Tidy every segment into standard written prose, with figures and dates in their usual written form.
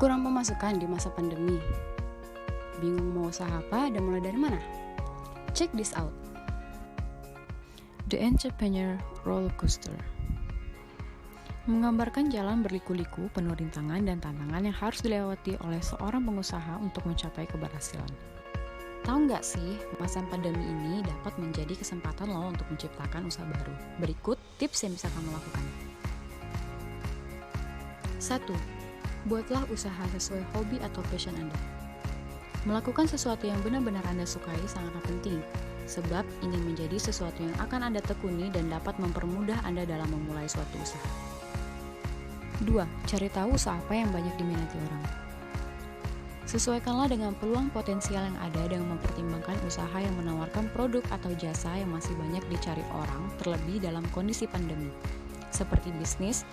Kurang pemasukan di masa pandemi. Bingung mau usaha apa dan mulai dari mana? Check this out. The Entrepreneur Roller Coaster menggambarkan jalan berliku-liku penuh rintangan dan tantangan yang harus dilewati oleh seorang pengusaha untuk mencapai keberhasilan. Tahu nggak sih, masa pandemi ini dapat menjadi kesempatan lo untuk menciptakan usaha baru. Berikut tips yang bisa kamu lakukan. 1. Buatlah usaha sesuai hobi atau passion Anda. Melakukan sesuatu yang benar-benar Anda sukai sangatlah penting, sebab ini menjadi sesuatu yang akan Anda tekuni dan dapat mempermudah Anda dalam memulai suatu usaha. 2. Cari tahu usaha apa yang banyak diminati orang. Sesuaikanlah dengan peluang potensial yang ada dengan mempertimbangkan usaha yang menawarkan produk atau jasa yang masih banyak dicari orang, terlebih dalam kondisi pandemi, seperti bisnis,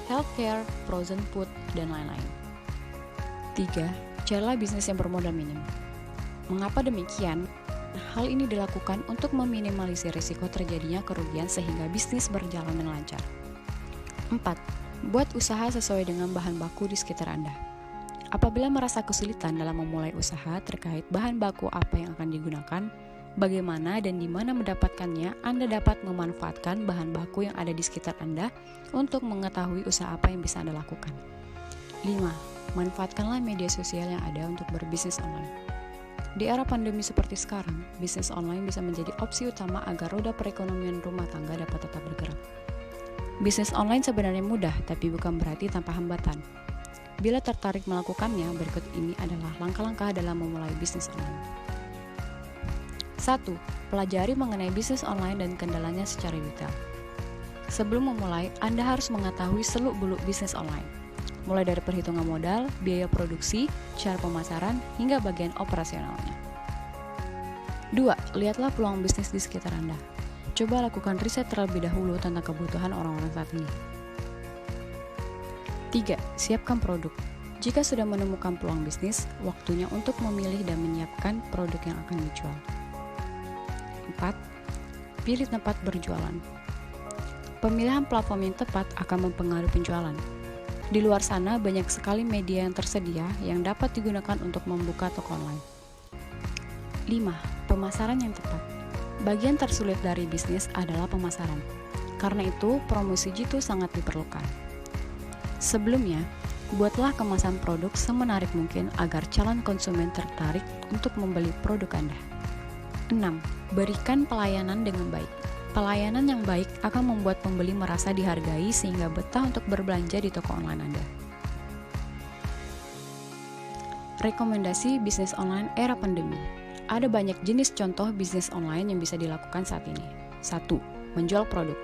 healthcare, frozen food, dan lain-lain. 3. Carilah bisnis yang bermodal minim. Mengapa demikian? Hal ini dilakukan untuk meminimalisir risiko terjadinya kerugian sehingga bisnis berjalan dengan lancar. 4. Buat usaha sesuai dengan bahan baku di sekitar Anda. Apabila merasa kesulitan dalam memulai usaha terkait bahan baku apa yang akan digunakan, bagaimana dan di mana mendapatkannya, Anda dapat memanfaatkan bahan baku yang ada di sekitar Anda untuk mengetahui usaha apa yang bisa Anda lakukan. 5. Manfaatkanlah media sosial yang ada untuk berbisnis online. Di era pandemi seperti sekarang, bisnis online bisa menjadi opsi utama agar roda perekonomian rumah tangga dapat tetap bergerak. Bisnis online sebenarnya mudah, tapi bukan berarti tanpa hambatan. Bila tertarik melakukannya, berikut ini adalah langkah-langkah dalam memulai bisnis online. 1. Pelajari mengenai bisnis online dan kendalanya secara detail. Sebelum memulai, Anda harus mengetahui seluk-beluk bisnis online, mulai dari perhitungan modal, biaya produksi, cara pemasaran, hingga bagian operasionalnya. 2. Lihatlah peluang bisnis di sekitar Anda. Coba lakukan riset terlebih dahulu tentang kebutuhan orang-orang saat ini. 3. Siapkan produk. Jika sudah menemukan peluang bisnis, waktunya untuk memilih dan menyiapkan produk yang akan dijual. 4. Pilih tempat berjualan. Pemilihan platform yang tepat akan mempengaruhi penjualan. Di luar sana banyak sekali media yang tersedia yang dapat digunakan untuk membuka toko online. 5. Pemasaran yang tepat. Bagian tersulit dari bisnis adalah pemasaran. Karena itu, promosi jitu sangat diperlukan. Sebelumnya, buatlah kemasan produk semenarik mungkin agar calon konsumen tertarik untuk membeli produk Anda. 6. Berikan pelayanan dengan baik. Pelayanan yang baik akan membuat pembeli merasa dihargai sehingga betah untuk berbelanja di toko online Anda. Rekomendasi bisnis online era pandemi. Ada banyak jenis contoh bisnis online yang bisa dilakukan saat ini. 1. Menjual produk.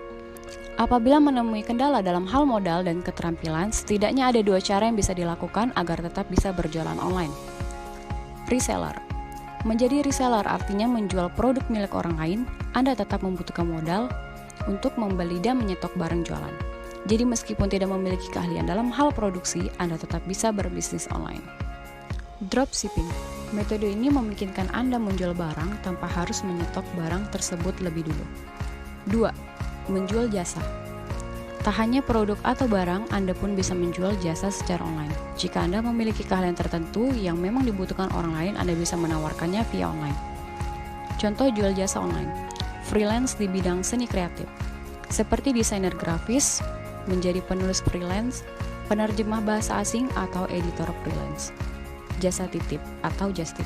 Apabila menemui kendala dalam hal modal dan keterampilan, setidaknya ada 2 cara yang bisa dilakukan agar tetap bisa berjualan online. Reseller. Menjadi reseller artinya menjual produk milik orang lain. Anda tetap membutuhkan modal untuk membeli dan menyetok barang jualan. Jadi meskipun tidak memiliki keahlian dalam hal produksi, Anda tetap bisa berbisnis online. Dropshipping. Metode ini memungkinkan Anda menjual barang tanpa harus menyetok barang tersebut lebih dulu. 2. Menjual jasa. Tak hanya produk atau barang, Anda pun bisa menjual jasa secara online. Jika Anda memiliki keahlian tertentu yang memang dibutuhkan orang lain, Anda bisa menawarkannya via online. Contoh jual jasa online. Freelance di bidang seni kreatif. Seperti desainer grafis, menjadi penulis freelance, penerjemah bahasa asing, atau editor freelance. Jasa titip atau just tip.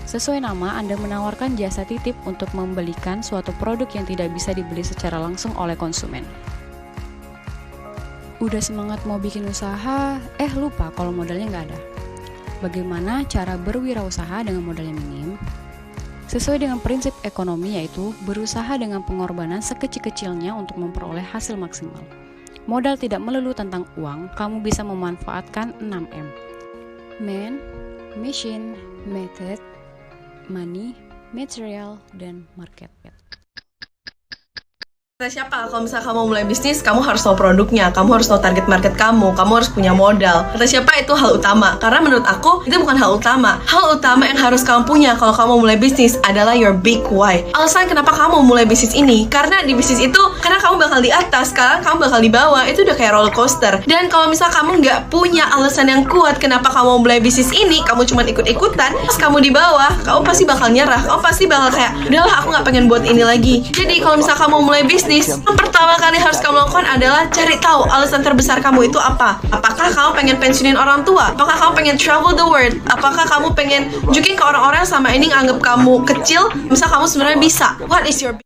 Sesuai nama, Anda menawarkan jasa titip untuk membelikan suatu produk yang tidak bisa dibeli secara langsung oleh konsumen. Udah semangat mau bikin usaha, lupa kalau modalnya nggak ada. Bagaimana cara berwirausaha dengan modal yang minim? Sesuai dengan prinsip ekonomi, yaitu berusaha dengan pengorbanan sekecil-kecilnya untuk memperoleh hasil maksimal. Modal tidak melulu tentang uang, kamu bisa memanfaatkan 6M. Man, Machine, Method, Money, Material, dan Market. Kata siapa? Kalau misalnya kamu mulai bisnis, kamu harus tahu produknya, kamu harus tahu target market kamu harus punya modal. Kata siapa? Itu hal utama. Karena menurut aku, itu bukan hal utama. Hal utama yang harus kamu punya kalau kamu mulai bisnis adalah your big why. Alasan kenapa kamu mulai bisnis ini, karena di bisnis itu, karena kamu bakal di atas, sekarang kamu bakal di bawah. Itu udah kayak roller coaster. Dan kalau misalnya kamu nggak punya alasan yang kuat kenapa kamu mulai bisnis ini, kamu cuma ikut-ikutan, pas kamu di bawah, kamu pasti bakal nyerah. Kamu pasti bakal kayak, udahlah aku nggak pengen buat ini lagi. Jadi kalau misalnya kamu mulai bisnis, yang pertama kali harus kamu lakukan adalah cari tahu alasan terbesar kamu itu apa. Apakah kamu pengen pensiunin orang tua? Apakah kamu pengen travel the world? Apakah kamu pengen nunjukin ke orang-orang yang sama ini nganggap kamu kecil? Misal kamu sebenarnya bisa. What is your